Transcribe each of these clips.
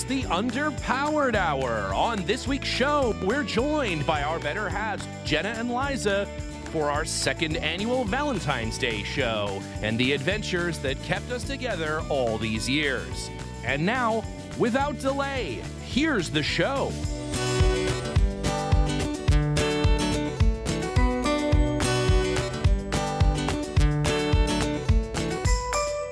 It's the Underpowered Hour. On this week's show, we're joined by our better halves, Jenna and Liza, for our second annual Valentine's Day show and the adventures that kept us together all these years. And now, without delay, here's the show.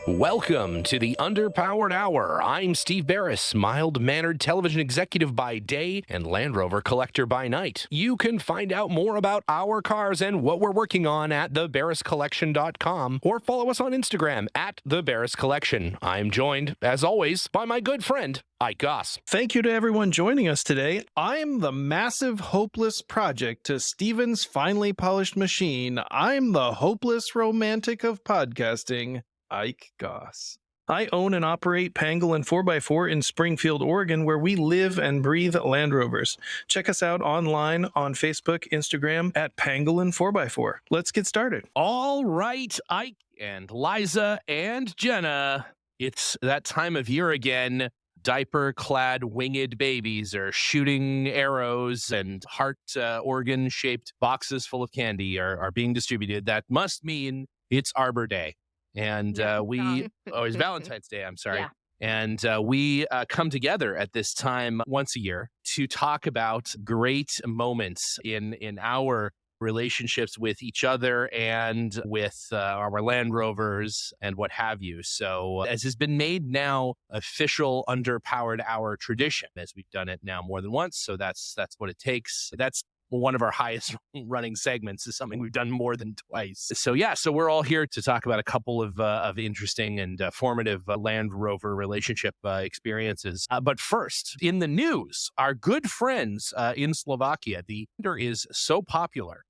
Welcome to the Underpowered Hour. I'm Steve Barris, mild-mannered television executive by day and Land Rover collector by night. You can find out more about our cars and what we're working on at thebarriscollection.com or follow us on Instagram at thebarriscollection. I'm joined, as always, by my good friend, Ike. Thank you to everyone joining us today. I'm the massive, hopeless project to Steven's finely polished machine. I'm the hopeless romantic of podcasting, Ike Goss. I own and operate Pangolin 4x4 in Springfield, Oregon, where we live and breathe Land Rovers. Check us out online on Facebook, Instagram at Pangolin 4x4. Let's get started. All right, Ike and Liza and Jenna. It's that time of year again. Diaper-clad winged babies are shooting arrows and heart organ-shaped boxes full of candy are being distributed. That must mean it's Arbor Day. And it's Valentine's Day, I'm sorry. Yeah. And we come together at this time once a year to talk about great moments in our relationships with each other and with our Land Rovers and what have you. So as has been made now official Underpowered Hour tradition, as we've done it now more than once. So that's what it takes. That's one of our highest running segments, is something we've done more than twice. So we're all here to talk about a couple of interesting and formative Land Rover relationship experiences. But first, in the news, our good friends in Slovakia, the Defender is so popular,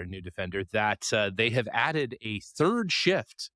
new Defender, that they have added a third shift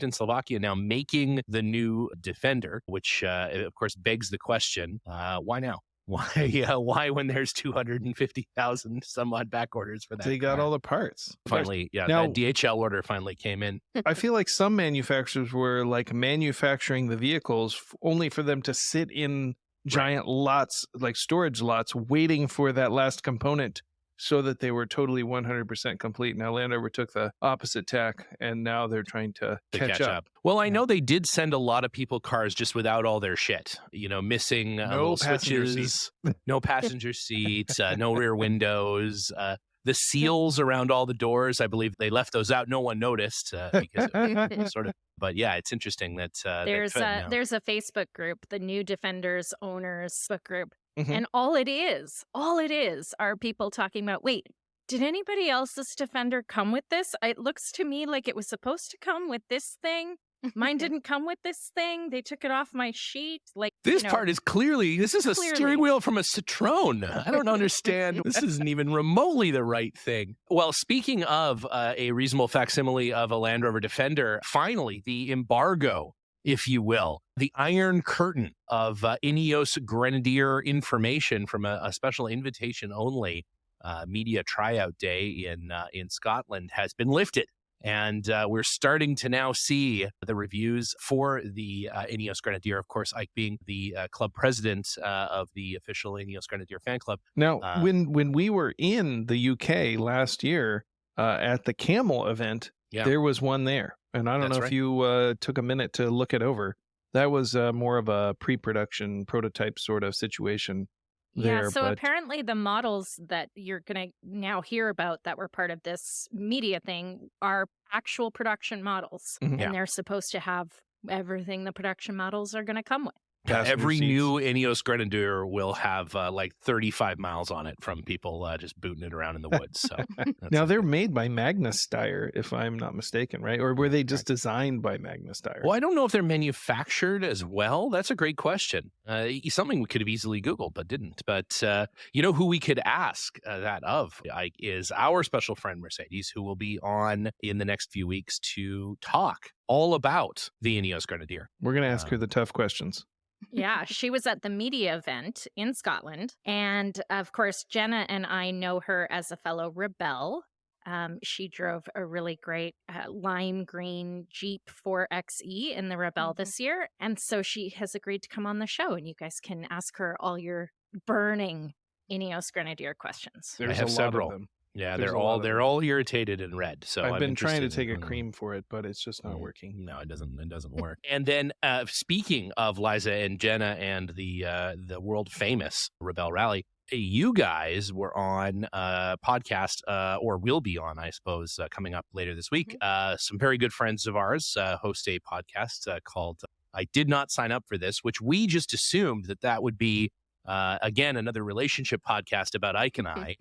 in Slovakia now, making the new Defender, which of course begs the question, why now? Why when there's 250,000 some odd back orders for that? They got all the parts. Finally, Now, that DHL order finally came in. I feel like some manufacturers were like manufacturing the vehicles only for them to sit in giant lots, like storage lots, waiting for that last component so that they were totally 100% complete. Now Land Rover took the opposite tack, and now they're trying to catch up. Well, I know they did send a lot of people cars just without all their shit. Missing No passenger switches, no passenger seats, no rear windows. The seals around all the doors, I believe they left those out. No one noticed because it was sort of. But yeah, it's interesting that there's a Facebook group, the New Defenders Owners book group. Mm-hmm. And all it is are people talking about, wait, did anybody else's Defender come with this? It looks to me like it was supposed to come with this thing. Mine didn't come with this thing. They took it off my sheet. This part is this is a steering wheel from a Citroen. I don't understand. This isn't even remotely the right thing. Well, speaking of a reasonable facsimile of a Land Rover Defender, finally, the embargo, if you will, the Iron Curtain of Ineos Grenadier information from a special invitation only media tryout day in Scotland has been lifted. And we're starting to now see the reviews for the Ineos Grenadier, of course, Ike being the club president of the official Ineos Grenadier fan club. Now, when we were in the UK last year at the Camel event, there was one there. And I don't know if you took a minute to look it over. That was more of a pre-production prototype sort of situation. Yeah, so apparently the models that you're going to now hear about that were part of this media thing are actual production models. Mm-hmm. And they're supposed to have everything the production models are going to come with. Every new Ineos Grenadier will have 35 miles on it from people just booting it around in the woods. So now they're made by Magnus Steyr, if I'm not mistaken, right? Or were they just designed by Magnus Steyr? Well, I don't know if they're manufactured as well. That's a great question. Something we could have easily Googled, but didn't. But who we could ask that of, Ike, is our special friend Mercedes, who will be on in the next few weeks to talk all about the Ineos Grenadier. We're going to ask her the tough questions. Yeah, she was at the media event in Scotland. And of course, Jenna and I know her as a fellow rebel. She drove a really great lime green Jeep 4xe in the Rebelle this year. And so she has agreed to come on the show, and you guys can ask her all your burning Ineos Grenadier questions. There's have a lot several. of them. Yeah, There's they're a lot of them. all irritated and red. So I've I'm been trying to interested take a in- cream for it, but it's just not working. No, it doesn't work. And then speaking of Liza and Jenna and the world famous Rebelle Rally, you guys were on a podcast, or will be on, I suppose, coming up later this week. Some very good friends of ours host a podcast called I Did Not Sign Up for This, which we just assumed that would be, again, another relationship podcast about Ike and I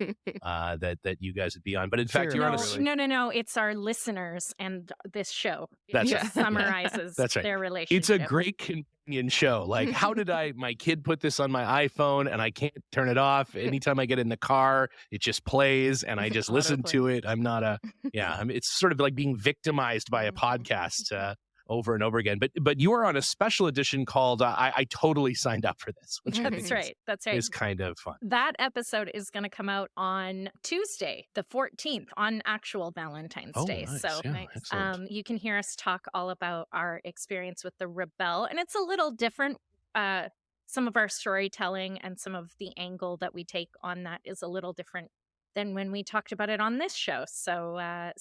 that you guys would be on. But in fact, you're on a... No. It's our listeners and this show. That's it right. summarizes That's right. their relationship. It's a great companion show. Like, how did my kid put this on my iPhone and I can't turn it off? Anytime I get in the car, it just plays and I just listen to it. It's sort of like being victimized by a podcast over and over again. But you are on a special edition called I Totally Signed Up for This, which I think That's right. is kind of fun. That episode is going to come out on Tuesday, the 14th, on actual Valentine's Day. Nice. So Yeah, excellent. you can hear us talk all about our experience with the Rebelle. And it's a little different. Some of our storytelling and some of the angle that we take on that is a little different than when we talked about it on this show. So yeah,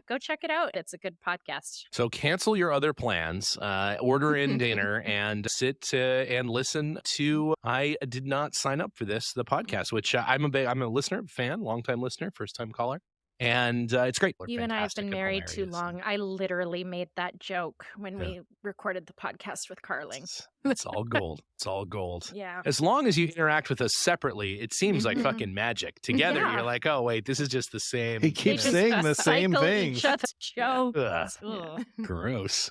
go check it out. It's a good podcast. So cancel your other plans, order in dinner, and sit and listen to I Did Not Sign Up for This, the podcast, which I'm a listener, fan, longtime listener, first time caller. And it's great. You and I have been married too long. I literally made that joke when we recorded the podcast with Carling. It's all gold. It's all gold. Yeah. As long as you interact with us separately, it seems like fucking magic. Together, you're like, oh, wait, this is just the same. He keeps saying the same thing. Jokes. Gross.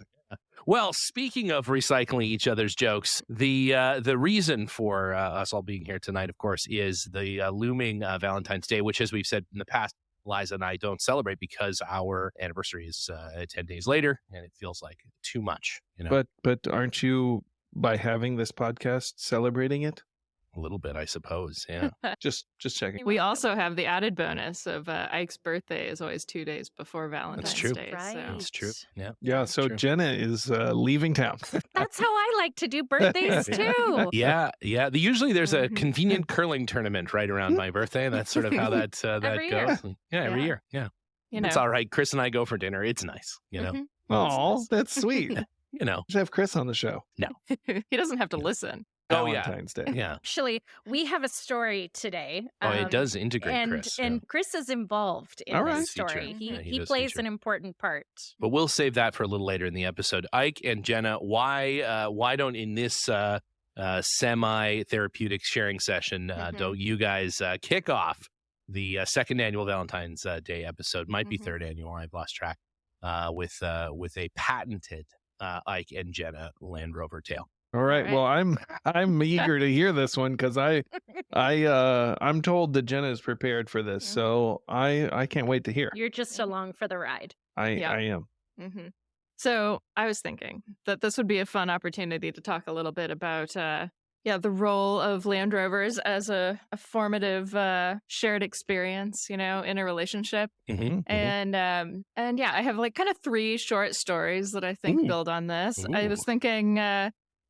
Well, speaking of recycling each other's jokes, the reason for us all being here tonight, of course, is the looming Valentine's Day, which, as we've said in the past, Liza and I don't celebrate because our anniversary is 10 days later, and it feels like too much. You know? But aren't you, by having this podcast, celebrating it? A little bit, I suppose. Yeah. Just checking. We also have the added bonus of Ike's birthday is always 2 days before Valentine's That's true. Day. Right. So. That's true. Yeah. Yeah, so True. Jenna is leaving town. That's how I like to do birthdays too. Yeah. Usually there's a convenient curling tournament right around my birthday. That's sort of how that Every goes. year. Yeah, every Yeah. year. Yeah. You know, It's all right. Chris and I go for dinner. It's nice. You know. Oh, that's sweet. You know. Should have Chris on the show. he doesn't have to listen. Oh, yeah. Valentine's Day. Yeah. Actually, we have a story today. It does integrate and, Chris. And Chris is involved in All this right. story. Feature. Yeah, he He does plays feature. an important part. But we'll save that for a little later in the episode. Ike and Jenna, why don't in this semi-therapeutic sharing session don't you guys kick off the second annual Valentine's Day episode? Might be third annual. I've lost track. With a patented Ike and Jenna Land Rover tale. All right. Well, I'm eager to hear this one because I'm told that Jenna is prepared for this, so I can't wait to hear. You're just along for the ride. I am. Mm-hmm. So I was thinking that this would be a fun opportunity to talk a little bit about the role of Land Rovers as a formative shared experience, in a relationship. And I have like kind of 3 short stories that I think build on this. I was thinking,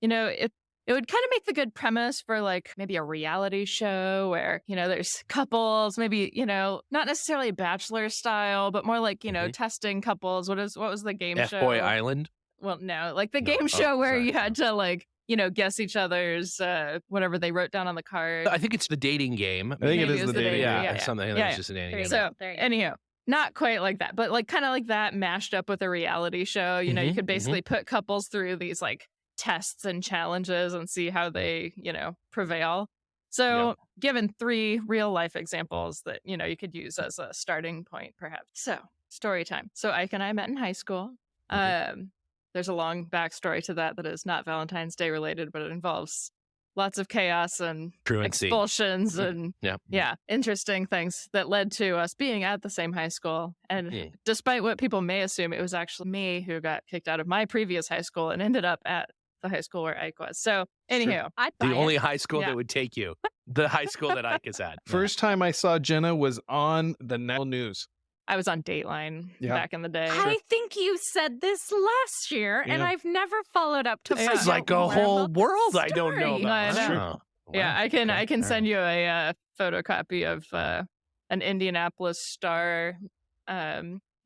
it would kind of make the good premise for like maybe a reality show where, there's couples, maybe, not necessarily Bachelor style, but more like, testing couples. What was the game show? F-Boy Island? Well, no, like the game show where you had to like, guess each other's whatever they wrote down on the card. I think it's the dating game. I think it is the dating. Yeah, something that's just a dating game. So, anyhow, not quite like that, but like kind of like that mashed up with a reality show. You could basically put couples through these like tests and challenges and see how they, prevail. So given 3 real life examples that, you could use as a starting point, perhaps. So story time. So Ike and I met in high school. There's a long backstory to that is not Valentine's Day related, but it involves lots of chaos and Truancy. expulsions and interesting things that led to us being at the same high school. And despite what people may assume, it was actually me who got kicked out of my previous high school and ended up at the high school where Ike was. So anywho, the only high school that would take you, the high school that Ike is at. First time I saw Jenna was on the national news. I was on Dateline Yeah. back in the day. I think you said this last year, and Yeah. I've never followed up to This find is out like a more whole about the world I don't know story. about. I know. Wow. Yeah, Wow. I can Okay. All send you a photocopy of an Indianapolis Star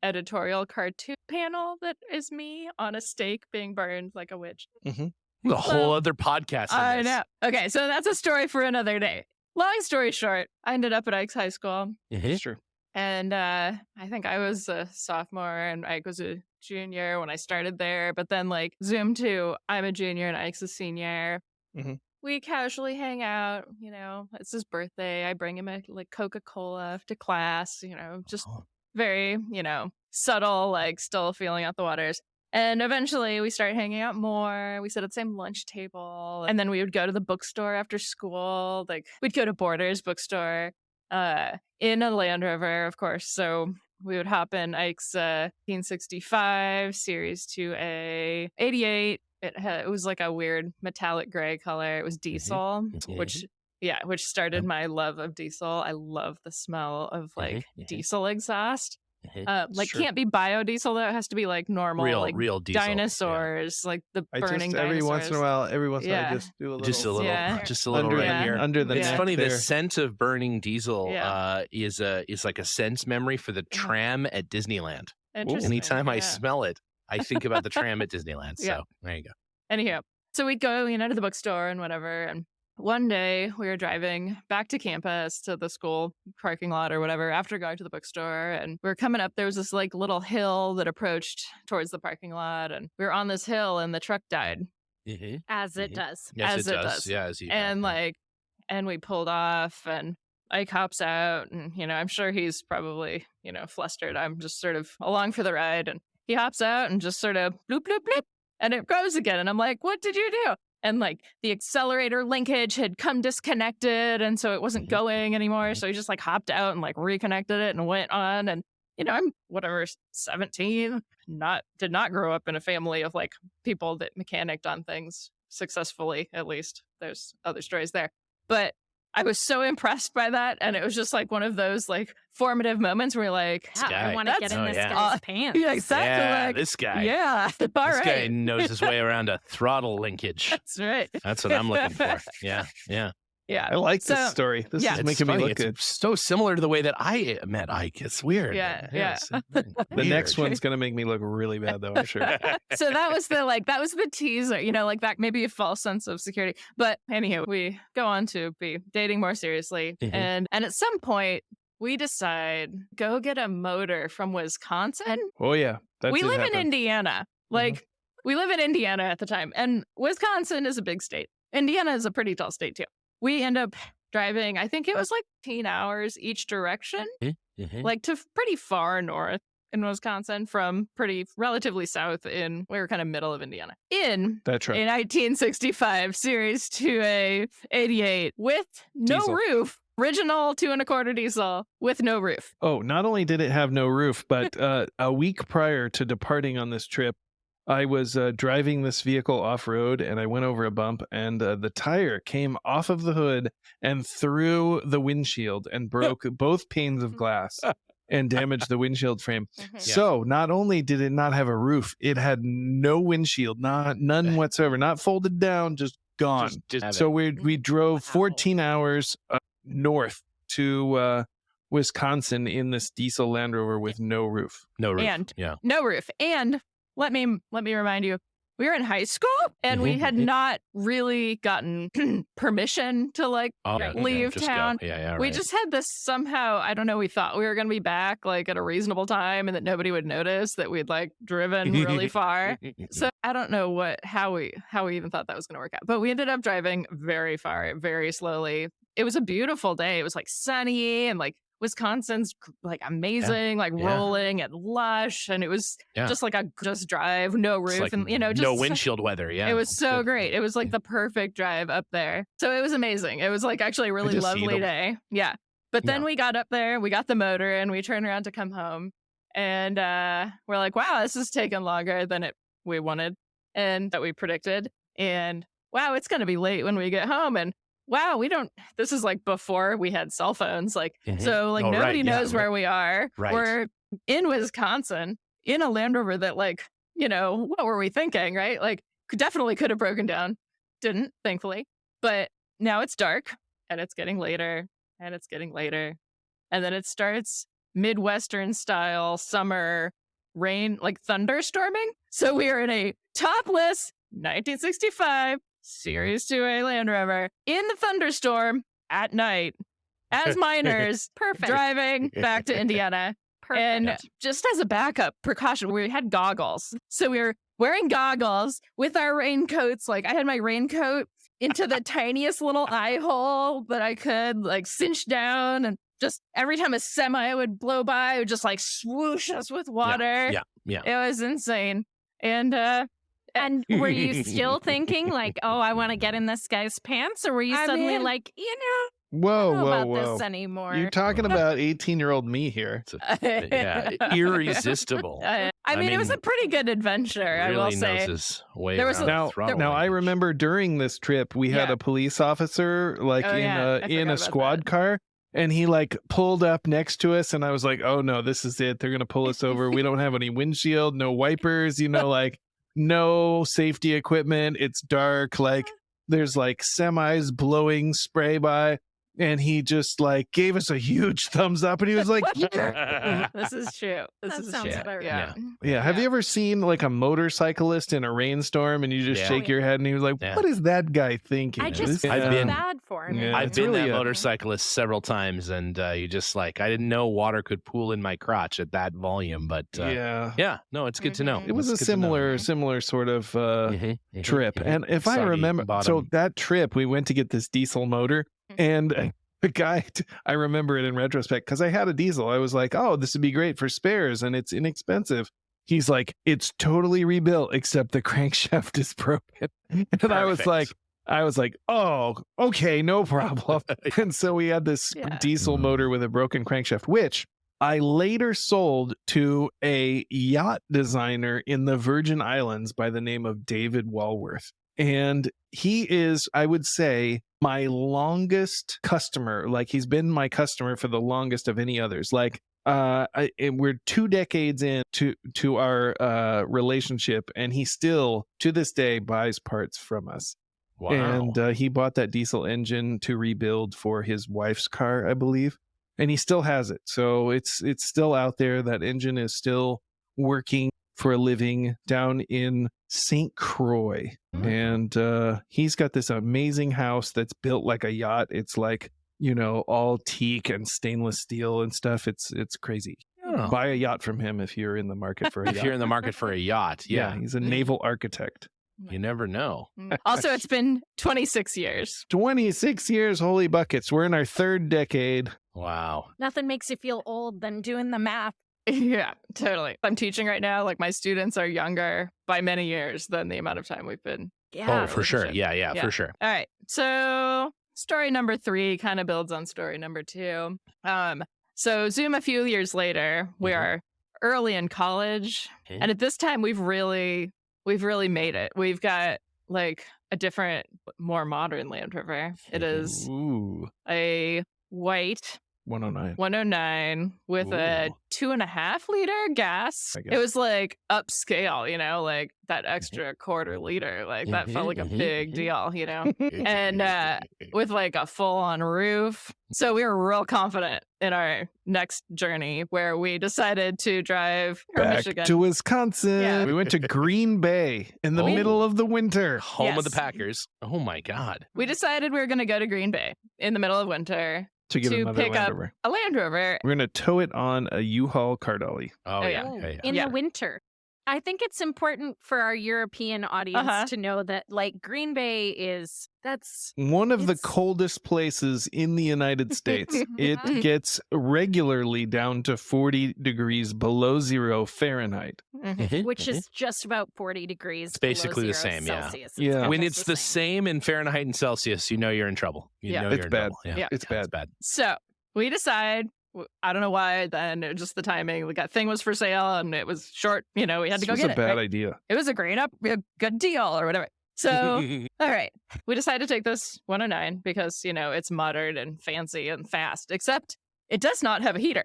editorial cartoon panel that is me on a stake being burned like a witch. right. A whole other podcast. I in this. know. Okay, so that's a story for another day. Long story short, I ended up at Ike's high school, It's true. and I think I was a sophomore and Ike was a junior when I started there. But then, like, zoom to I'm a junior and Ike's a senior. Mhm. We casually hang out. It's his birthday. I bring him a Coca-Cola to class. Just Oh. very subtle, like still feeling out the waters. And eventually we start hanging out more. We sit at the same lunch table. And then we would go to the bookstore after school. Like we'd go to Borders bookstore in a Land Rover, of course. So we would hop in Ike's 1965 Series 2A 88. It was like a weird metallic gray color. It was diesel, which started my love of diesel. I love the smell of like diesel exhaust. Like Sure. can't be biodiesel though. It has to be like normal, real diesel. dinosaurs, like the I burning just every once in a dinosaurs. while, I Yeah. just do a little, Just a little, Yeah. just a little under, right Yeah. here. under the It's neck funny. The there. scent of burning diesel Yeah. is like a sense memory for the tram at Disneyland. Interesting. Anytime I Yeah. smell it, I think about the tram at Disneyland. So Yeah. there you go. Anyhow, so we'd go, to the bookstore and whatever. And one day we were driving back to campus to the school parking lot or whatever after going to the bookstore. And we were coming up. There was this like little hill that approached towards the parking lot. And we were on this hill and the truck died. As it does. Yes, As it it does. does. Yeah, as you And and we pulled off and Ike hops out. And, I'm sure he's probably, flustered. I'm just sort of along for the ride. And he hops out and just sort of bloop, bloop, bloop. And it goes again. And I'm like, what did you do? And like the accelerator linkage had come disconnected. And so it wasn't going anymore. So he just like hopped out and like reconnected it and went on. And, I'm 17, did not grow up in a family of like people that mechanicked on things successfully, at least. There's other stories there. But I was so impressed by that. And it was just like one of those like formative moments where you're like, Yeah, guy. I want to get That's- in Oh, this yeah. guy's pants. yeah, exactly. Yeah, like, this guy. yeah. All This right. guy knows his way around a throttle linkage. That's right. That's what I'm looking for. Yeah. Yeah. I like this So- story. This yeah. is It's making funny. me look It's good. so similar to the way that I met Ike. It's weird. Yeah. It's The next weird. one's gonna make me look really bad, though. I'm sure. So that was the teaser, like that maybe a false sense of security. But anyhow, we go on to be dating more seriously. Mhm. And at some point we decide go get a motor from Wisconsin. Oh yeah, that We did live in happen. Indiana. Like we live in Indiana at the time. And Wisconsin is a big state. Indiana is a pretty tall state too. We end up driving, I think it was like 10 hours each direction, like to pretty far north in Wisconsin from pretty relatively south we were kind of middle of Indiana. In That's right. a 1965 Series 2A 88 with no Diesel. roof. Original 2 1/4 diesel with no roof. Oh, not only did it have no roof, but a week prior to departing on this trip, I was driving this vehicle off road and I went over a bump and the tire came off of the hood and through the windshield and broke both panes of glass and damaged the windshield frame. So not only did it not have a roof, it had no windshield, none whatsoever, not folded down, just gone. So we drove 14 hours north to Wisconsin in this diesel Land Rover with no roof. No roof. And yeah. no roof. And let me remind you, we were in high school and we had not really gotten permission to like leave just town. Go. Yeah, We right. just had this somehow, I don't know, we thought we were going to be back like at a reasonable time and that nobody would notice that we'd like driven really far. So I don't know how we even thought that was going to work out. But we ended up driving very far, very slowly. It was a beautiful day. It was like sunny and like Wisconsin's like amazing, like rolling and lush. And it was just like a just drive, no roof, like and just no windshield weather. Yeah. it was It's so good. great. It was like the perfect drive up there. So it was amazing. It was like actually a really just see lovely them. day. Yeah. But then we got up there, we got the motor, and we turned around to come home. And we're like, wow, this is taking longer than we wanted and that we predicted. And wow, it's going to be late when we get home. And wow, this is like before we had cell phones. Like, so like Oh, right, nobody yeah, knows right. where we are. Right. We're in Wisconsin in a Land Rover that, like, what were we thinking, right? Like, definitely could have broken down. Didn't, thankfully. But now it's dark and it's getting later and it's getting later. And then it starts Midwestern style summer rain, like thunderstorming. So we are in a topless 1965 Series 2A Land Rover in the thunderstorm at night as minors Perfect. driving back to Indiana. Perfect. And just as a backup precaution, we had goggles. So we were wearing goggles with our raincoats. Like, I had my raincoat into the tiniest little eye hole that I could, like, cinch down. And just every time a semi would blow by, it would just like swoosh us with water. Yeah. It was insane. And And were you still thinking like, oh, I want to get in this guy's pants? Or were you suddenly like, I Whoa, don't know whoa, about whoa. this anymore? You're talking about 18-year-old me here. Yeah, irresistible. I mean, it was a pretty good adventure, I will Really knows say. his way There was around Now, the throttle now I language. remember during this trip, we had Yeah. a police officer like Oh, in yeah. I a forgot about squad that. car, and he like pulled up next to us, and I was like, "Oh no, this is it. They're gonna pull us over. We don't have any windshield, no wipers, like no safety equipment. It's dark. Like there's like semis blowing spray by." And he just like gave us a huge thumbs up, and he was like, "Yeah." This is true. This That is sounds true. about Yeah. right. Yeah. Have Yeah. you ever seen like a motorcyclist in a rainstorm and you just Yeah. shake your head and he was like, Yeah. what is that guy thinking? I just feel I've been- bad for him. Yeah, I've it's been really that a- motorcyclist several times, and you just like, I didn't know water could pool in my crotch at that volume, but Yeah. no, it's good to know. Mhm. It was It's a good to know. similar sort of Mhm, trip. mhm. And if I Soggy remember, so bottom. that trip, we went to get this diesel motor, and the guy, I remember it in retrospect because I had a diesel. I was like, oh, this would be great for spares and it's inexpensive. He's like, it's totally rebuilt except the crankshaft is broken. And Perfect. I was like, oh, okay, no problem. And so we had this Yeah. diesel motor with a broken crankshaft, which I later sold to a yacht designer in the Virgin Islands by the name of David Walworth. And he is, I would say, my longest customer. Like he's been my customer for the longest of any others. Like and we're 2 decades in to our relationship, and he still to this day buys parts from us. Wow. And he bought that diesel engine to rebuild for his wife's car, I believe, and he still has it. So it's still out there. That engine is still working for a living down in St. Croix. And he's got this amazing house that's built like a yacht. It's like, all teak and stainless steel and stuff. It's crazy. Oh. Buy a yacht from him if you're in the market for a If yacht. you're in the market for a yacht, Yeah, yeah, he's a naval architect. you never know. Also, it's been 26 years. 26 years, holy buckets. We're in our 3rd decade. Wow. Nothing makes you feel old than doing the math. Yeah, totally. I'm teaching right now. Like, my students are younger by many years than the amount of time we've been. Yeah. Oh, for sure. relationship. Yeah, Yeah. for sure. All right. So story number 3 kind of builds on story number 2. So zoom a few years later, we Mhm. are early in college. Okay. And at this time we've really made it. We've got like a different, more modern Land Rover. It is Ooh, a white 109. 109 with a Ooh. 2.5 liter gas. I guess. It was like upscale, like that extra quarter liter. Like that felt like a big deal, and with like a full on roof. So we were real confident in our next journey where we decided to drive from Back Michigan. to Wisconsin. Yeah. We went to Green Bay in the Oh. middle of the winter Home of the Yes. Packers. Oh my God. We decided we were going to go to Green Bay in the middle of winter to get to another pick Land up Rover. a Land Rover. We're going to tow it on a U-Haul car dolly. Oh, Oh, yeah. Oh, yeah, yeah. in Yeah. the winter. I think it's important for our European audience Uh-huh. to know that, like, Green Bay that's One of the It's- coldest places in the United States. It Mhm. gets regularly down to 40 degrees below 0 Fahrenheit. Mhm. which is just about 40 degrees. It's below basically the 0 same, yeah. Celsius. It's Yeah. almost When it's the same in Fahrenheit and Celsius, you know you're in trouble. You Yeah. know It's you're in bad. trouble. Yeah. Yeah. It's Yeah, bad. bad. So we decide, I don't know why, then it was just the timing. That thing was for sale and it was short. We had to This go was get a it. bad right? idea. It was a good deal or whatever. So, all right, we decided to take this 109 because, it's modern and fancy and fast, except it does not have a heater.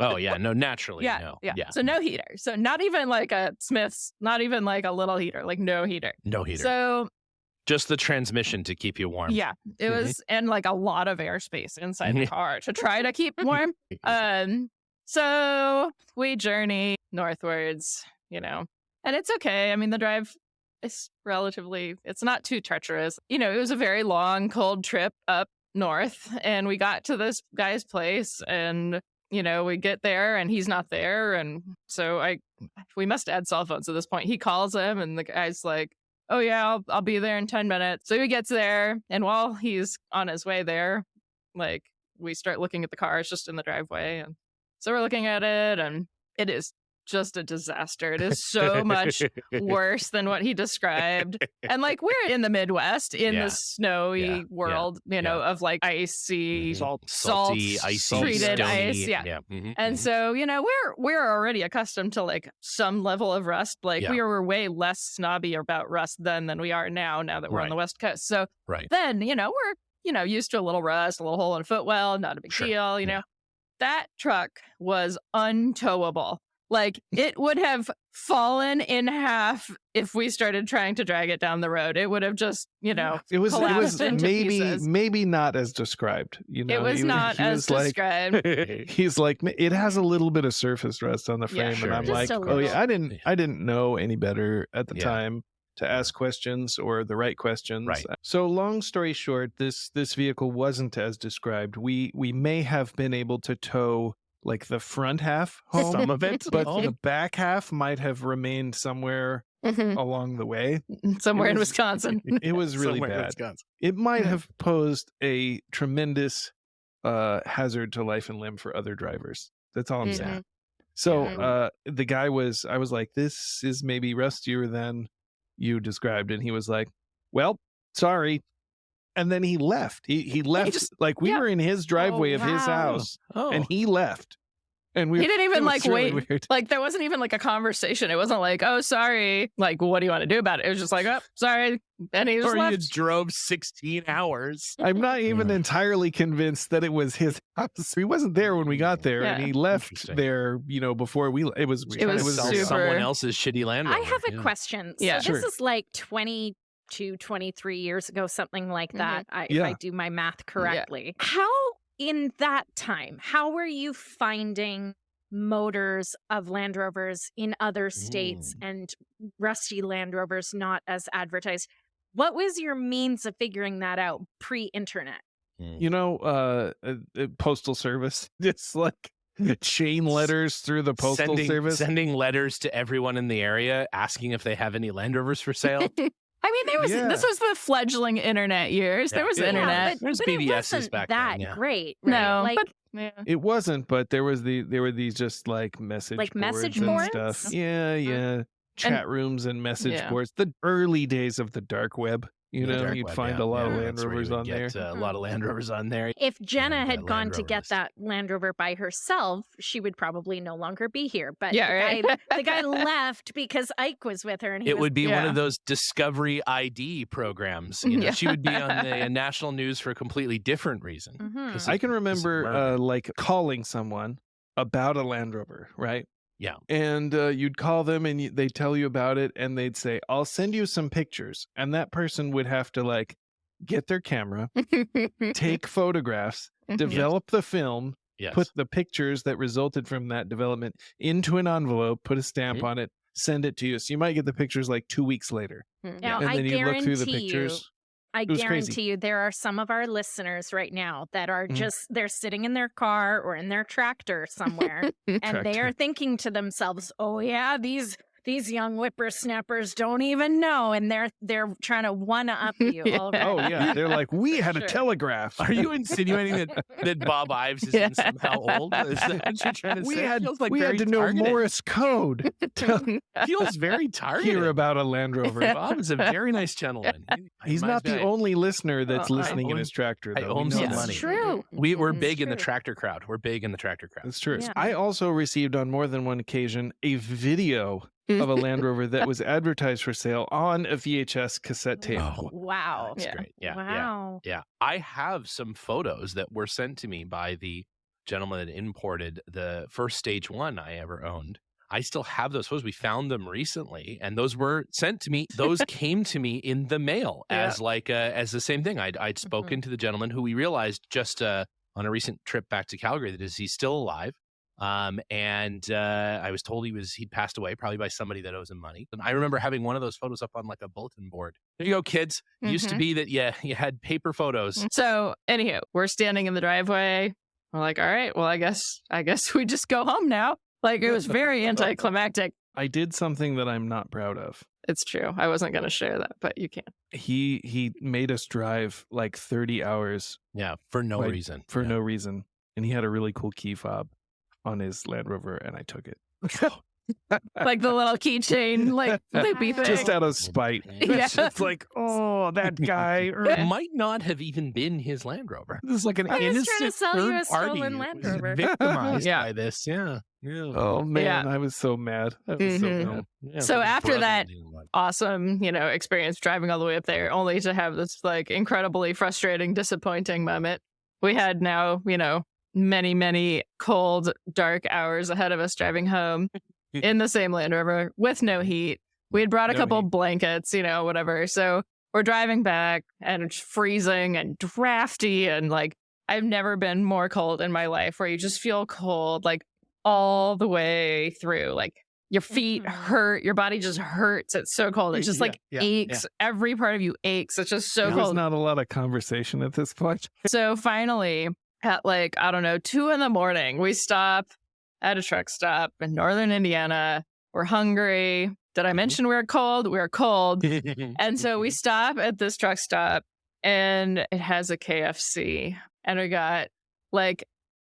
Oh, yeah. No, naturally. Yeah, No. yeah. So no heater. So not even like a Smith's, not even like a little heater, like no heater. No heater. So Just the transmission to keep you warm. yeah, it was, and like a lot of airspace inside the car to try to keep warm. So we journey northwards, and it's okay. I mean, the drive is it's not too treacherous. It was a very long, cold trip up north, and we got to this guy's place, and we get there and he's not there. And so we must add cell phones at this point. He calls him and the guy's like, oh yeah, I'll be there in 10 minutes. So he gets there, and while he's on his way there, like, we start looking at the car. It's just in the driveway. And so we're looking at it, and it is just a disaster. It is so much worse than what he described. And like, we're in the Midwest in the snowy world, of like icy, salty, icy, treated stony, ice. Yeah. And so, we're already accustomed to like some level of rust. Like we were way less snobby about rust then than we are now that we're on the West Coast. So then, we're, used to a little rust, a little hole in a footwell, not a big deal, That truck was untowable. Like, it would have fallen in half if we started trying to drag it down the road. It would have just, it was into pieces. maybe not as described. It was not as described. He's like, it has a little bit of surface rust on the frame, and I'm just like, oh yeah, I didn't know any better at the time to ask questions or the right questions. Right. So long story short, this vehicle wasn't as described. We may have been able to tow like the front half home, some of it, but the back half might have remained somewhere along the way. Somewhere in Wisconsin. It was really bad. It might have posed a tremendous hazard to life and limb for other drivers. That's all I'm saying. So the guy I was like, this is maybe rustier than you described. And he was like, well, sorry. And then he left. He left, like we were in his driveway of his house, and he left. And he didn't even like really wait. Weird. Like, there wasn't even like a conversation. It wasn't like, oh, sorry. Like, what do you want to do about it? It was just like, oh, sorry. And he just left. You drove 16 hours. I'm not even entirely convinced that it was his house. He wasn't there when we got there, and he left there, before we. It was super... someone else's shitty Land Rover. I have a question. So this is like 23 years ago, something like that, if I do my math correctly. How, in that time, how were you finding motors of Land Rovers in other states and rusty Land Rovers not as advertised? What was your means of figuring that out pre-internet? Postal service. It's like chain letters through the postal service. Sending letters to everyone in the area asking if they have any Land Rovers for sale. I mean, this was the fledgling internet years. There was internet. There's BBSs back then. That great, right? No, it wasn't. But there were these just like message boards and stuff. Yeah. Chat rooms and message boards. The early days of the dark web. You'd find a lot of Land Rovers on there. A lot of Land Rovers on there. If Jenna had gone to get that Land Rover by herself, she would probably no longer be here. But the guy left because Ike was with her. And it would be one of those Discovery ID programs. She would be on the national news for a completely different reason. I can remember like calling someone about a Land Rover, right? Yeah. And you'd call them and they'd tell you about it, and they'd say, I'll send you some pictures. And that person would have to like get their camera, take photographs, develop the film, put the pictures that resulted from that development into an envelope, put a stamp on it, send it to you. So you might get the pictures like 2 weeks later. Now, and then you look through the pictures. I guarantee you there are some of our listeners right now that are they're sitting in their car or in their tractor somewhere and they are thinking to themselves, oh yeah, these young whippersnappers don't even know, and they're trying to one-up you. Oh yeah, they're like, we had a telegraph. Are you insinuating that Bob Ives is somehow old? Is that what you're trying to say? We had to know Morse code. Feels very targeted. Hear about a Land Rover. Bob is a very nice gentleman. He's not the only listener that's listening in his tractor. Though. I own some money. That's true. We're big in the tractor crowd. We're big in the tractor crowd. That's true. Yeah. I also received on more than one occasion a video of a Land Rover that was advertised for sale on a VHS cassette tape. Oh, wow. That's great. Yeah. Wow. Yeah. I have some photos that were sent to me by the gentleman that imported the first stage one I ever owned. I still have those photos. We found them recently, and those were sent to me. Those came to me in the mail as as the same thing. I'd spoken to the gentleman who we realized just on a recent trip back to Calgary that he's still alive. And I was told he'd passed away, probably by somebody that owes him money. And I remember having one of those photos up on like a bulletin board. There you go, kids. It used to be that you had paper photos. So anyhow, we're standing in the driveway. We're like, all right, well, I guess we just go home now. Like, it was very anticlimactic. I did something that I'm not proud of. It's true. I wasn't going to share that, but you can. He made us drive like 30 hours. Yeah, for no reason. For no reason. And he had a really cool key fob on his Land Rover, and I took it. Like the little keychain, like loopy thing. Just out of spite. Yeah. It's like, oh, that guy. It might not have even been his Land Rover. This is like an I was trying to innocent sell you a third party stolen Land Rover. victimized by this. Yeah. Oh man, I was so mad. I was so mad. Yeah, So his after brother that didn't like it. awesome, experience driving all the way up there, only to have this like incredibly frustrating, disappointing moment, we had now, many, many cold, dark hours ahead of us driving home in the same Land Rover with no heat. We had brought a couple blankets, whatever. So we're driving back and it's freezing and drafty. And like, I've never been more cold in my life where you just feel cold, like all the way through. Like your feet hurt, your body just hurts. It's so cold. It's just aches. Every part of you aches. It's just so There cold. was not a lot of conversation at this point. So finally, at 2 a.m, we stop at a truck stop in northern Indiana. We're hungry. Did I mention we were cold? We were cold. And so we stop at this truck stop and it has a KFC. And we got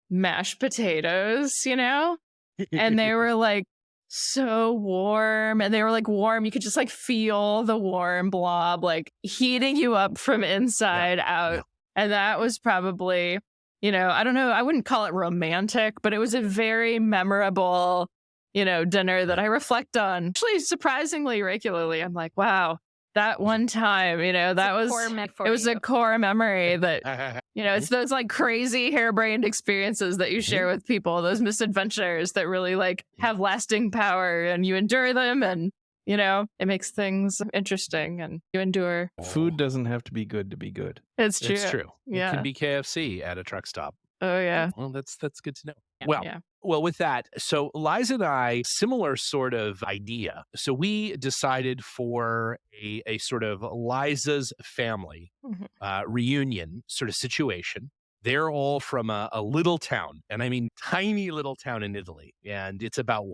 mashed potatoes, and they were so warm, and they were warm. You could just feel the warm blob heating you up from inside out. Yeah. And that was probably, I don't know, I wouldn't call it romantic, but it was a very memorable, dinner that I reflect on actually surprisingly regularly. I'm like, wow, that one time, that was a core memory that, it's those crazy harebrained experiences that you share with people, those misadventures that really have lasting power, and you endure them, and it makes things interesting, and you endure. Food doesn't have to be good to be good. It's true. It's true. Yeah. It can be KFC at a truck stop. Oh yeah. Well, that's good to know. Yeah. Well, with that, so Liza and I, similar sort of idea. So we decided for a sort of Liza's family reunion sort of situation. They're all from a little town, and I mean tiny little town in Italy, and it's about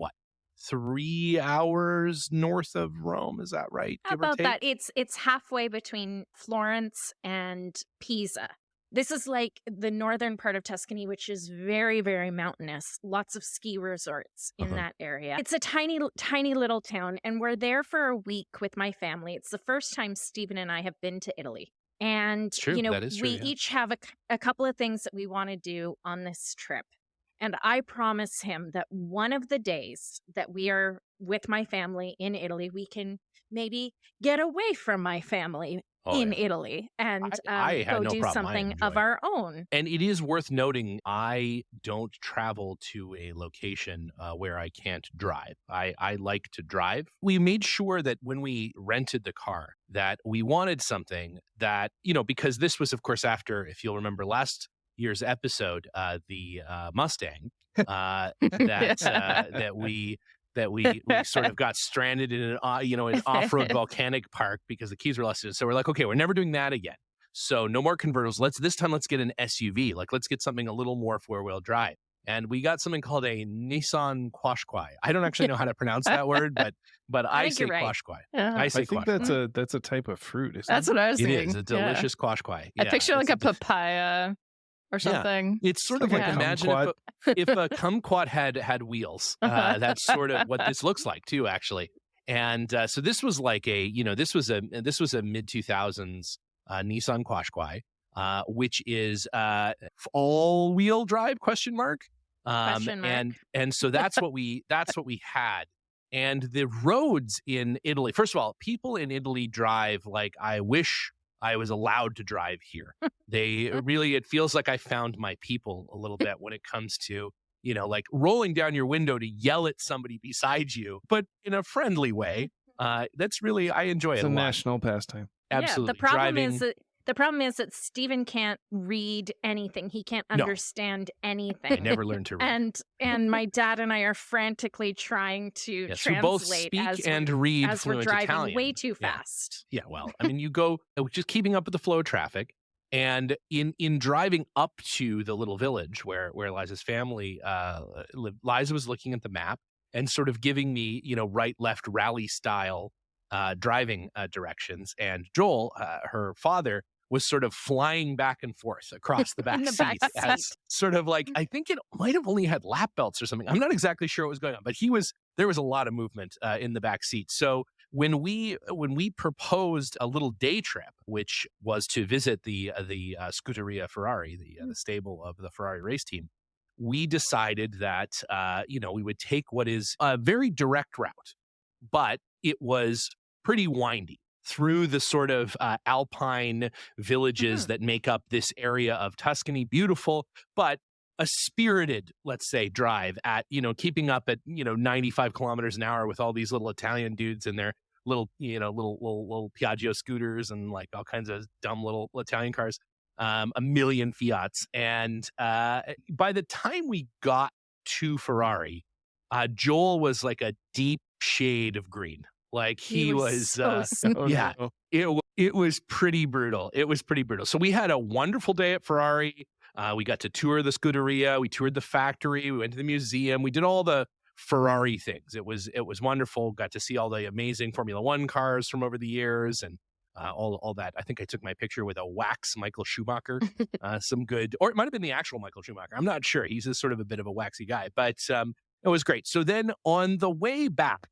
3 hours north of Rome. Is that right? How about that? It's halfway between Florence and Pisa. This is the northern part of Tuscany, which is very, very mountainous. Lots of ski resorts in that area. It's a tiny, tiny little town, and we're there for a week with my family. It's the first time Stephen and I have been to Italy. And, that is true, we each have a couple of things that we want to do on this trip. And I promise him that one of the days that we are with my family in Italy, we can maybe get away from my family Italy and go do something of our own. And it is worth noting, I don't travel to a location where I can't drive. I like to drive. We made sure that when we rented the car, that we wanted something that, because this was, of course, after, if you'll remember last year's episode, the Mustang, that we sort of got stranded in an an off-road volcanic park because the keys were lost. So we're like, okay, we're never doing that again. So no more convertibles. This time let's get an SUV. Let's get something a little more four-wheel drive. And we got something called a Nissan Qashqai. I don't actually know how to pronounce that word, but I say Qashqai. Yeah. I think that's a type of fruit. That's what I was thinking. It is a delicious Qashqai. I picture a papaya or something. Yeah. It's sort of imagine if a kumquat had wheels. That's sort of what this looks like too, actually. And so this was this was a mid 2000s Nissan Qashqai, which is all wheel drive ? Question mark. And so that's what we had. And the roads in Italy, first of all, people in Italy drive like I wish I was allowed to drive here. They really, it feels like I found my people a little bit when it comes to, like rolling down your window to yell at somebody beside you, but in a friendly way. That's really, I enjoy It's it a a lot. national pastime. Absolutely. Yeah, the problem Driving, is that Stephen can't read anything. He can't No. understand I anything. never learned to read. And my dad and I are frantically trying to Yes, who both translate speak as and we're, read as we're fluent driving Italian. way too Yeah. fast. Yeah, well, I mean, you go just keeping up with the flow of traffic, and in driving up to the little village where Liza's family lived, Liza was looking at the map and sort of giving me, right, left, rally style driving directions, and Joel, her father, was sort of flying back and forth across the back In the seat back as seat. sort of like, I think it might have only had lap belts or something. I'm not exactly sure what was going on, but there was a lot of movement in the back seat. So when we proposed a little day trip, which was to visit the Scuderia Ferrari, the stable of the Ferrari race team, we decided that we would take what is a very direct route, but it was pretty windy through the sort of alpine villages that make up this area of Tuscany. Beautiful, but a spirited, let's say, drive at, keeping up at, 95 kilometers an hour with all these little Italian dudes in their little Piaggio scooters and like all kinds of dumb little Italian cars, a million Fiats. And by the time we got to Ferrari, Joel was like a deep shade of green. Like he was so Oh, yeah, no. it was pretty brutal. It was pretty brutal. So we had a wonderful day at Ferrari. We got to tour the Scuderia. We toured the factory. We went to the museum. We did all the Ferrari things. It was wonderful. Got to see all the amazing Formula One cars from over the years and all that. I think I took my picture with a wax Michael Schumacher. Some good, or it might have been the actual Michael Schumacher. I'm not sure. He's sort of a bit of a waxy guy, but it was great. So then on the way back.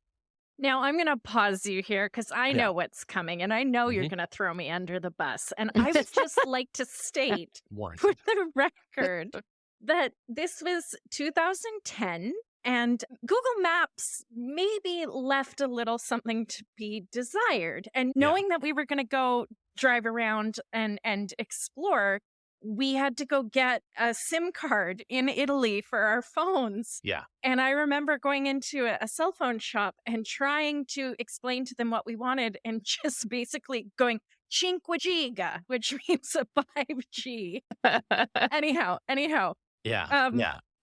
Now, I'm going to pause you here because I know what's coming, and I know you're going to throw me under the bus. And I would just like to state, Warranted. for the record, that this was 2010, and Google Maps maybe left a little something to be desired. And knowing that we were going to go drive around and explore, we had to go get a SIM card in Italy for our phones. Yeah. And I remember going into a cell phone shop and trying to explain to them what we wanted and just basically going, Cinque Giga, which means a 5G. Anyhow. Yeah.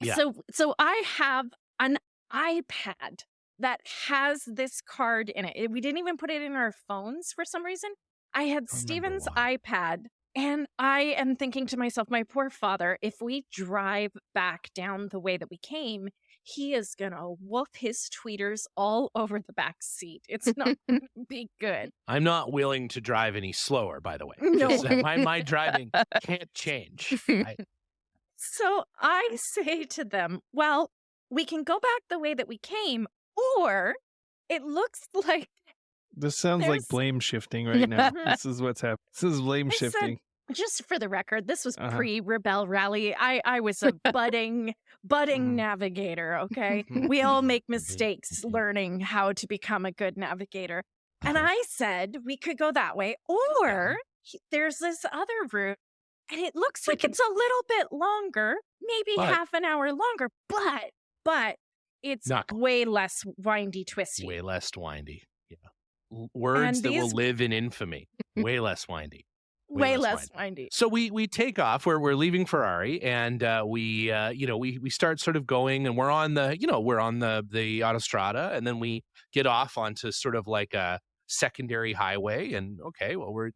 Yeah. So I have an iPad that has this card in it. We didn't even put it in our phones for some reason. I had Steven's iPad. And I am thinking to myself, my poor father, if we drive back down the way that we came, he is going to woof his tweeters all over the back seat. It's not going to be good. I'm not willing to drive any slower, by the way. No. Just, my driving can't change. So I say to them, well, we can go back the way that we came, or it looks like This sounds like There's- blame shifting right now. This is what's happening. This is blame I said- shifting. just for the record, this was Uh-huh. pre-Rebel Rally. I was a budding Mhm. navigator, okay? We all make mistakes learning how to become a good navigator. And I said we could go that way, or there's this other route, and it looks like it's a little bit longer, maybe But- half an hour longer, but it's Not- way less windy, twisty. Way less windy. Yeah. Words And that will these- live in infamy. Way less windy. Way less windy. So we take off. We're leaving Ferrari, and we start sort of going, and we're on the autostrada, and then we get off onto sort of like a secondary highway, and okay, well we're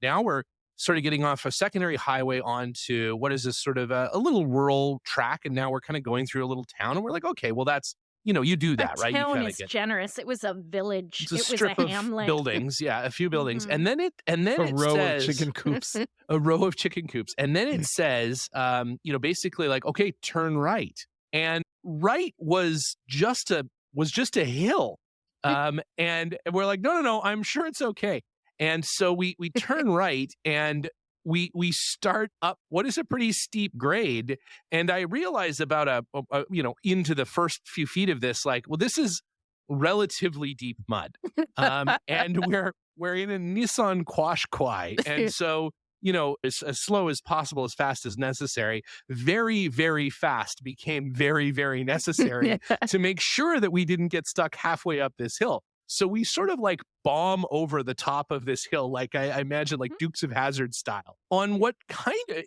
sort of getting off a secondary highway onto what is this sort of a little rural track, and now we're kind of going through a little town, and we're like, okay, well that's you do that, right? You Town kinda is generous. It was a village. it's a It was strip a of hamlet. buildings, a few buildings, Mhm. and then A it row says, of chicken coops. a row of chicken coops. And then it says, basically like, okay, turn right. And right was just a hill. And we're like, no, I'm sure it's okay. And so we turn right, and we start up what is a pretty steep grade. And I realized about into the first few feet of this, like, well, this is relatively deep mud. And we're in a Nissan Qashqai. And so as slow as possible, as fast as necessary. Very, very fast became very, very necessary to make sure that we didn't get stuck halfway up this hill. So we sort of like bomb over the top of this hill, like I imagine like Dukes of Hazzard style, on what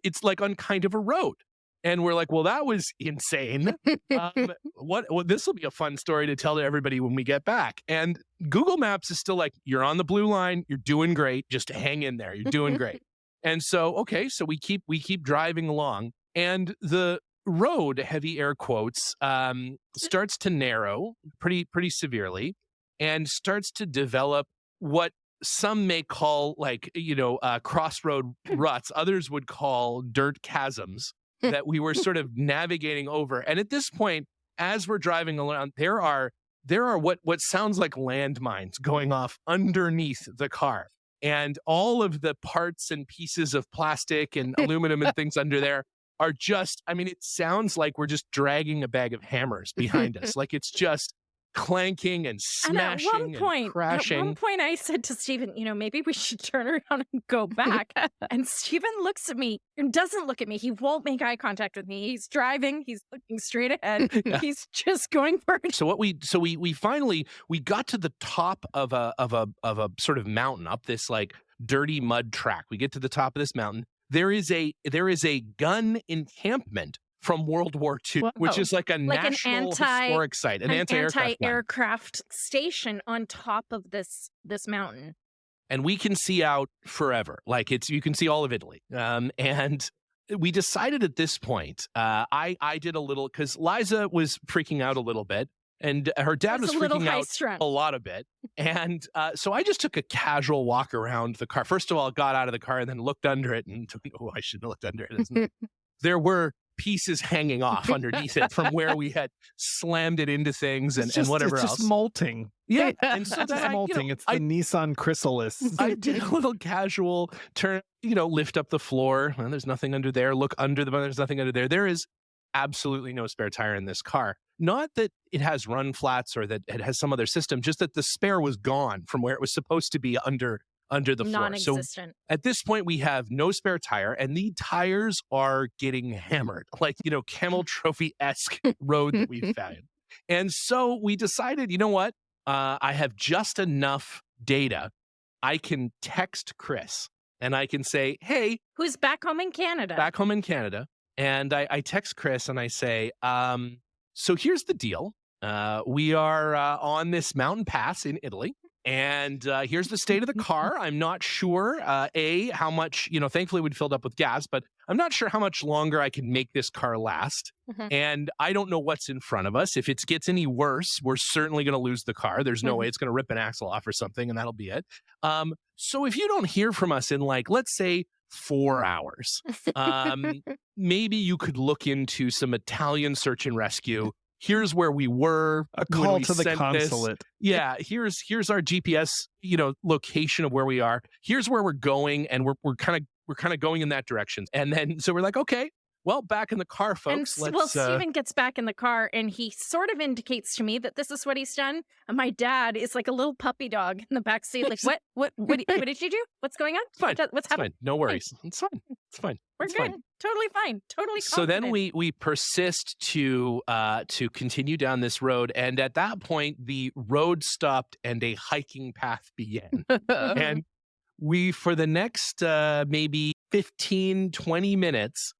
it's like on kind of a road. And we're like, well, that was insane. This will be a fun story to tell to everybody when we get back. And Google Maps is still like, you're on the blue line. You're doing great. Just hang in there. You're doing great. And so, okay, so we keep driving along, and the road, heavy air quotes, starts to narrow pretty severely, and starts to develop what some may call like, crossroad ruts. Others would call dirt chasms that we were sort of navigating over. And at this point, as we're driving around, there are what sounds like landmines going off underneath the car. And all of the parts and pieces of plastic and aluminum and things under there are just, it sounds like we're just dragging a bag of hammers behind us. Like it's just clanking and smashing and crashing. At one point I said to Stephen, maybe we should turn around and go back. And Stephen looks at me and doesn't look at me. He won't make eye contact with me. He's driving. He's looking straight ahead. Yeah. He's just going for it. So we finally got to the top of a sort of mountain up this like dirty mud track. We get to the top of this mountain. There is a gun encampment from World War II, which is like a national historic site, an anti-aircraft station on top of this mountain. And we can see out forever. Like you can see all of Italy. And we decided at this point, I did a little, because Liza was freaking out a little bit, and her dad was freaking out a lot of bit. And so I just took a casual walk around the car. First of all, got out of the car and then looked under it and I shouldn't have looked under it. There were pieces hanging off underneath it from where we had slammed it into things and whatever else. It's just molting. Yeah. And so then molting. It's the Nissan Chrysalis. I did a little casual turn, lift up the floor. Well, there's nothing under there. Look under there's nothing under there. There is absolutely no spare tire in this car. Not that it has run flats or that it has some other system, just that the spare was gone from where it was supposed to be under the floor. Non-existent. So at this point, we have no spare tire, and the tires are getting hammered, like, Camel Trophy-esque road that we found. And so we decided, you know what? I have just enough data. I can text Chris, and I can say, hey. Who's back home in Canada. And I text Chris, and I say, so here's the deal. We are on this mountain pass in Italy. And here's the state of the car. I'm not sure, how much, thankfully we'd filled up with gas, but I'm not sure how much longer I can make this car last. Mm-hmm. And I don't know what's in front of us. If it gets any worse, we're certainly going to lose the car. There's no way it's going to rip an axle off or something, and that'll be it. So if you don't hear from us in let's say 4 hours, maybe you could look into some Italian search and rescue. Here's where we were. A call to the consulate. Yeah, here's our GPS, location of where we are. Here's where we're going, and we're kind of going in that direction. And then so we're like, okay, well, back in the car, folks. And Stephen gets back in the car, and he sort of indicates to me that this is what he's done. And my dad is like a little puppy dog in the back seat, like, what did you do? What's going on? Fine. What's happening? Fine. No worries. It's fine. It's fine. We're it's good. Fine. Totally fine. Totally confident. So then we persist to continue down this road, and at that point the road stopped and a hiking path began. And we, for the next maybe 15-20 minutes,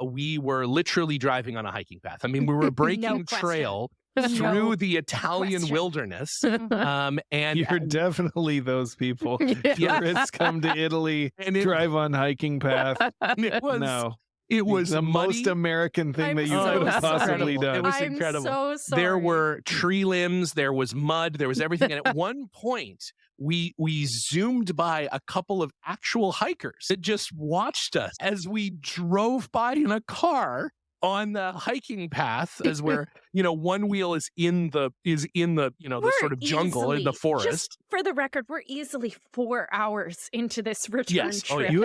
we were literally driving on a hiking path. I mean, we were breaking trail through the Italian wilderness. And you're definitely those people. Tourists come to Italy, and drive on hiking path. It was the muddy. Most American thing that you could have possibly done. It was incredible. So sorry. There were tree limbs, there was mud, there was everything. And at one point, we zoomed by a couple of actual hikers that just watched us as we drove by in a car on the hiking path, as where one wheel is in the the sort of jungle in the forest. Just for the record, we're easily 4 hours into this return trip. You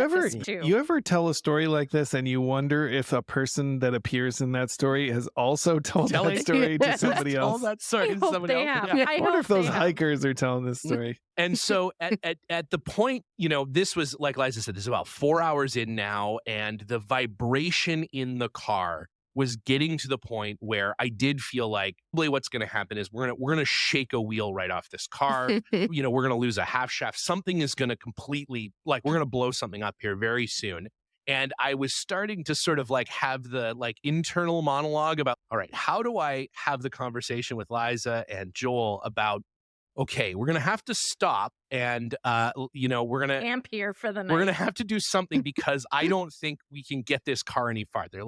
ever tell a story like this and you wonder if a person that appears in that story has also told that story to somebody else? Told that story to somebody else. Yeah. I wonder if those hikers are telling this story. And so at the point, this was, like Liza said, this is about 4 hours in now, and the vibration in the car was getting to the point where I did feel like, really what's going to happen is we're going to shake a wheel right off this car. We're going to lose a half shaft. Something is going to completely, we're going to blow something up here very soon. And I was starting to sort of have the internal monologue about, all right, how do I have the conversation with Liza and Joel about, okay, we're going to have to stop and, we're going to camp here for the night. We're going to have to do something because I don't think we can get this car any farther.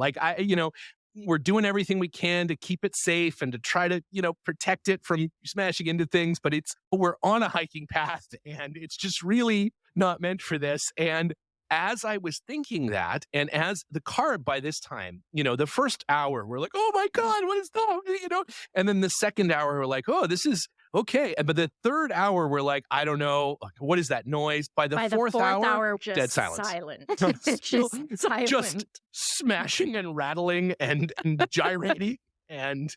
We're doing everything we can to keep it safe and to try to, protect it from smashing into things, but we're on a hiking path and it's just really not meant for this. And as I was thinking that, and as the car by this time, the first hour, we're like, oh my God, what is that? And then the second hour, we're like, oh, this is okay. But the third hour, we're like, I don't know, what is that noise? By the fourth hour, just dead silence. Just silent. Just smashing and rattling and gyrating. And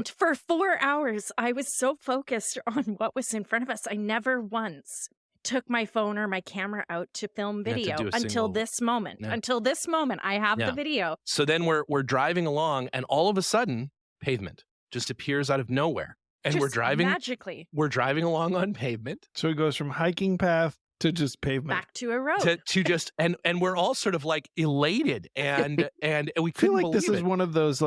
for 4 hours, I was so focused on what was in front of us. I never once took my phone or my camera out to film video until this moment. Yeah. Until this moment, I have the video. So then we're driving along, and all of a sudden, pavement just appears out of nowhere. And Just we're driving magically. We're driving along on pavement. So it goes from hiking path to just pavement. Back to a road. To just and we're all sort of elated and we I feel couldn't like this believe is it. one of those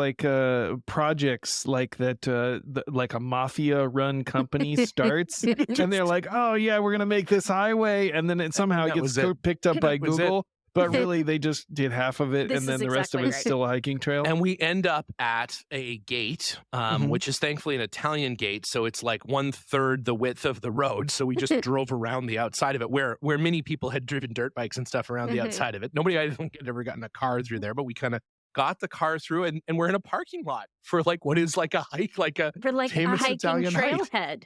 projects that like a mafia run company starts and they're like, oh yeah, we're gonna make this highway, and then it somehow gets picked up by Google. But really, they just did half of it, This and then is the rest of exactly it's right. still a hiking trail. And we end up at a gate, which is thankfully an Italian gate. So it's 1/3 the width of the road. So we just drove around the outside of it where many people had driven dirt bikes and stuff around the outside of it. Nobody, I don't think, had ever gotten a car through there, but we kind of got the car through and we're in a parking lot for what is a hike, For a famous hiking Italian hike. trailhead.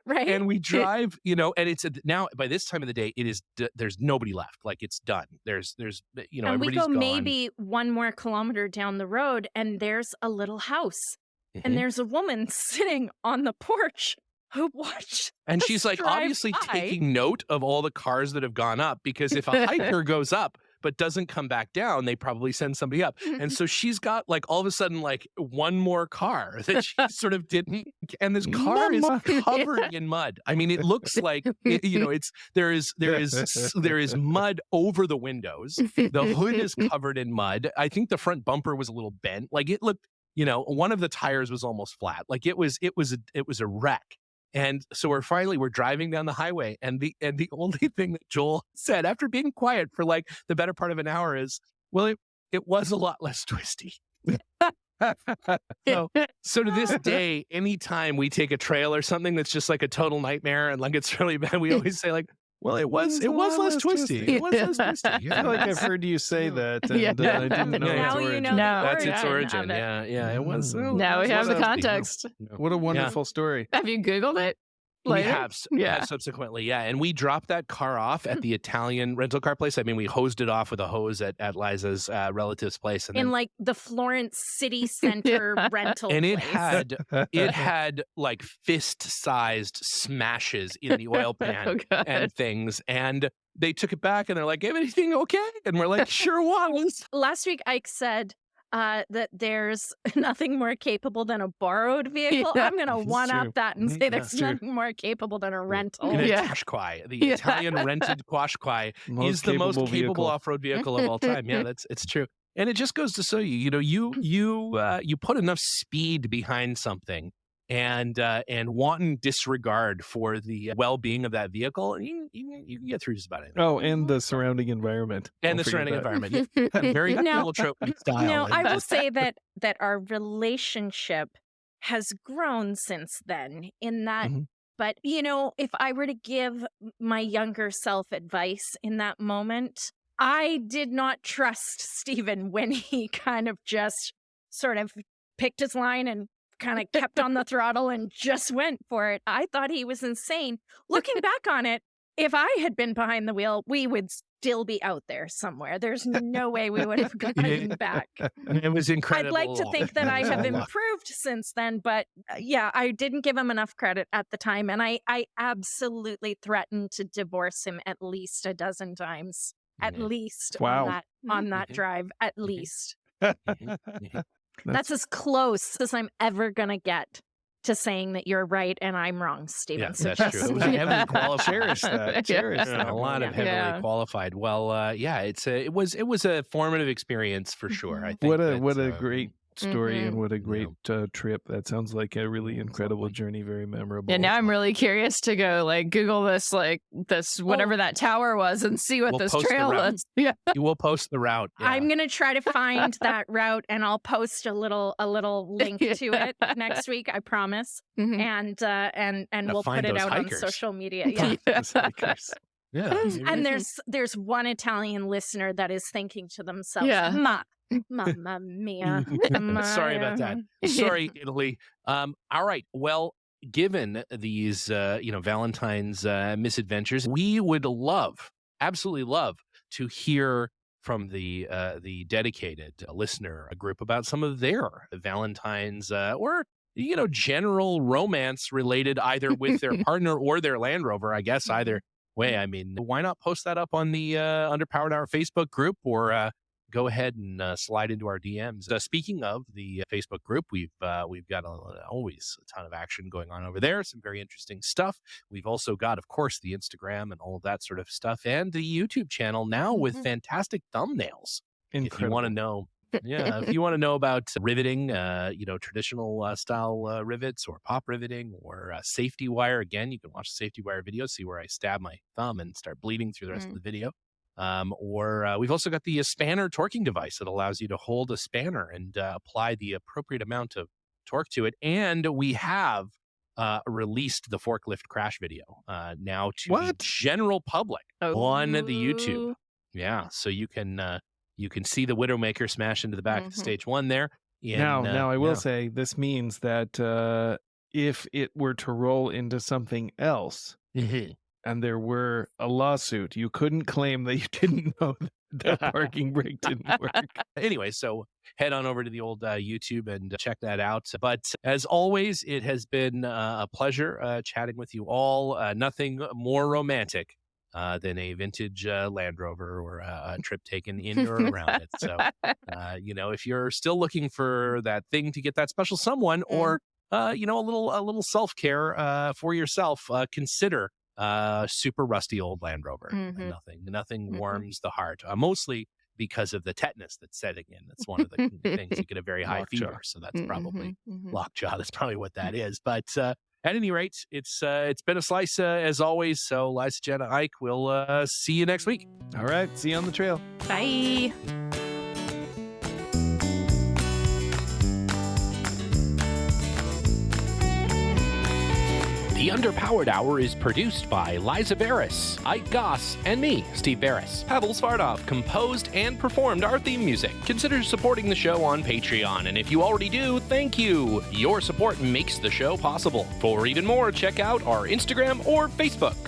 Right. And we drive, and it's now by this time of the day, it is there's nobody left. It's done. There's and we everybody's go gone. maybe 1 more kilometer down the road, and there's a little house, and there's a woman sitting on the porch who watched. And us she's drive obviously by. taking note of all the cars that have gone up, because if a hiker goes up but doesn't come back down, they probably send somebody up. And so she's got all of a sudden 1 more car that she sort of didn't. And this car is covered in mud. I mean, it looks like there is mud over the windows. The hood is covered in mud. I think the front bumper was a little bent. It looked, one of the tires was almost flat. It was a wreck. And so we're driving down the highway, and the only thing that Joel said after being quiet for the better part of an hour is, well, it was a lot less twisty. So to this day, anytime we take a trail or something that's just a total nightmare and it's really bad, we always say well, it was less twisty. It was less twisty. I feel like I've heard you say that, and I didn't know Now its you origin. know That's the its origin. of it. Yeah. It was. Now we have the context. What a wonderful story. Have you Googled it? We later? have subsequently, yeah. And we dropped that car off at the Italian rental car place. I mean, we hosed it off with a hose at Liza's relative's place. And In the Florence city center rental and place. it had fist-sized smashes in the oil pan and things. And they took it back and they're like, everything okay? And we're like, sure was. Last week, Ike said that there's nothing more capable than a borrowed vehicle. I'm going to one-up that and say there's nothing more capable than a rental. And a Qashqai, the Italian rented Qashqai, is the most capable off-road vehicle of all time. Yeah, it's true. And it just goes to show you, you put enough speed behind something and wanton disregard for the well-being of that vehicle, and you can get through just about anything. Oh, and the surrounding environment. And the surrounding environment. Yeah. Very heliotrope style. Now, I will say that our relationship has grown since then in that, but, if I were to give my younger self advice in that moment, I did not trust Stephen when he kind of just sort of picked his line and kind of kept on the throttle and just went for it. I thought he was insane. Looking back on it, if I had been behind the wheel, we would still be out there somewhere. There's no way we would have gotten back. It was incredible. I'd like to think that I have Luck. improved since then, but yeah, I didn't give him enough credit at the time. And I absolutely threatened to divorce him at least a dozen times. At least Wow. on that drive, at least. Mhm. That's as close as I'm ever going to get to saying that you're right and I'm wrong, Stephen. Yeah, So that's just- true. It was heavily qualified. Cherish that. Cherish that. A lot of heavily Yeah. qualified. Well, yeah, it was a formative experience for sure. I think What a that's, great story and what a you great trip. That sounds like a really incredible journey, very memorable. Yeah, now I'm really curious to go like Google this, like this whatever that tower was, and see what We'll this post the trail route. was. Yeah. You will post the route. Yeah. I'm gonna try to find that route, and I'll post a little link to it next week. I promise. Mhm. And Gotta we'll find put it those out hikers. on social media. Yeah. Those hikers. Yeah. And there's one Italian listener that is thinking to themselves, Yeah. Mamma mia. Sorry about that. Sorry, Italy. All right. Well, given these, Valentine's misadventures, we would absolutely love to hear from the dedicated listener group about some of their Valentine's or general romance related either with their partner or their Land Rover. I guess either way. I mean, why not post that up on the Underpowered Hour Facebook group or go ahead and slide into our DMs. Speaking of the Facebook group, we've got always a ton of action going on over there. Some very interesting stuff. We've also got, of course, the Instagram and all of that sort of stuff, and the YouTube channel now with fantastic thumbnails. Incredible. If you want to know, if you want to know about riveting, traditional style rivets or pop riveting or safety wire, again, you can watch the safety wire video, see where I stab my thumb and start bleeding through the rest of the video. Or we've also got the spanner torquing device that allows you to hold a spanner and apply the appropriate amount of torque to it. And we have released the forklift crash video now to the general public on the YouTube. Yeah, so you can see the Widowmaker smash into the back of stage one there. Now I will say this means that if it were to roll into something else, and there were a lawsuit, you couldn't claim that you didn't know that parking brake didn't work. Anyway, so head on over to the old YouTube and check that out. But as always, it has been a pleasure chatting with you all. Nothing more romantic than a vintage Land Rover or a trip taken in or around it. So, if you're still looking for that thing to get that special someone or, a little self-care for yourself, consider super rusty old Land Rover. Nothing warms the heart, mostly because of the tetanus that's setting in. That's one of the things. You get a very high Lockjaw. fever, so that's probably lockjaw. That's probably what that is. But at any rate, it's been a slice as always. So Liza, Jenna, Ike, we'll see you next week. All right, see you on the trail. Bye. The Underpowered Hour is produced by Liza Barris, Ike Goss, and me, Steve Barris. Pavel Svardov composed and performed our theme music. Consider supporting the show on Patreon, and if you already do, thank you. Your support makes the show possible. For even more, check out our Instagram or Facebook.